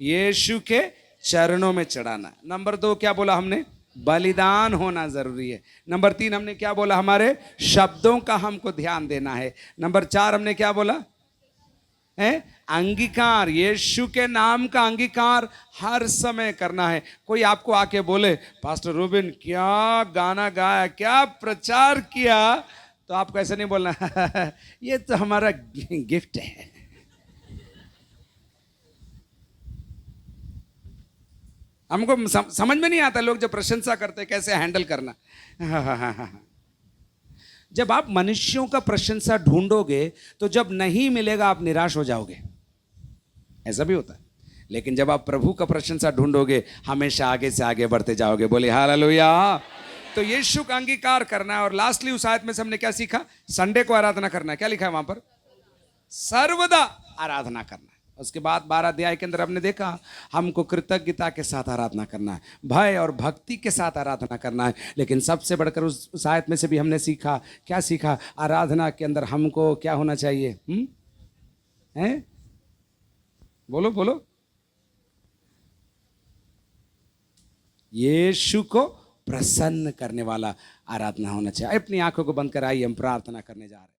यीशु के चरणों में चढ़ाना। नंबर 2 क्या बोला हमने? बलिदान होना जरूरी है। नंबर 3 हमने क्या बोला? हमारे शब्दों का हमको ध्यान देना है। नंबर 4 हमने क्या बोला? है अंगीकार, यीशु के नाम का अंगीकार हर समय करना है। कोई आपको आके बोले, पास्टर रूबिन क्या गाना गाया, क्या प्रचार किया, तो आपको ऐसे नहीं बोलना ये तो हमारा गिफ्ट है। हमको समझ में नहीं आता लोग जब प्रशंसा करते कैसे हैंडल करना। जब आप मनुष्यों का प्रशंसा ढूंढोगे तो जब नहीं मिलेगा आप निराश हो जाओगे, ऐसा भी होता है। लेकिन जब आप प्रभु का प्रशंसा ढूंढोगे हमेशा आगे से आगे बढ़ते जाओगे। बोले हालेलुया। तो यीशु का अंगीकार करना है। और लास्टली उस आयत में से हमने क्या सीखा? संडे को आराधना करना है। क्या लिखा है वहां पर? सर्वदा आराधना करना है। उसके बाद 12 अध्याय के अंदर हमने देखा हमको कृतज्ञता के साथ आराधना करना है, भय और भक्ति के साथ आराधना करना है। लेकिन सबसे बढ़कर उस आयत में से भी हमने सीखा, क्या सीखा? आराधना के अंदर हमको क्या होना चाहिए? हैं? बोलो बोलो। यीशु को प्रसन्न करने वाला आराधना होना चाहिए। अपनी आंखों को बंद कर आइए, हम प्रार्थना करने जा रहे हैं।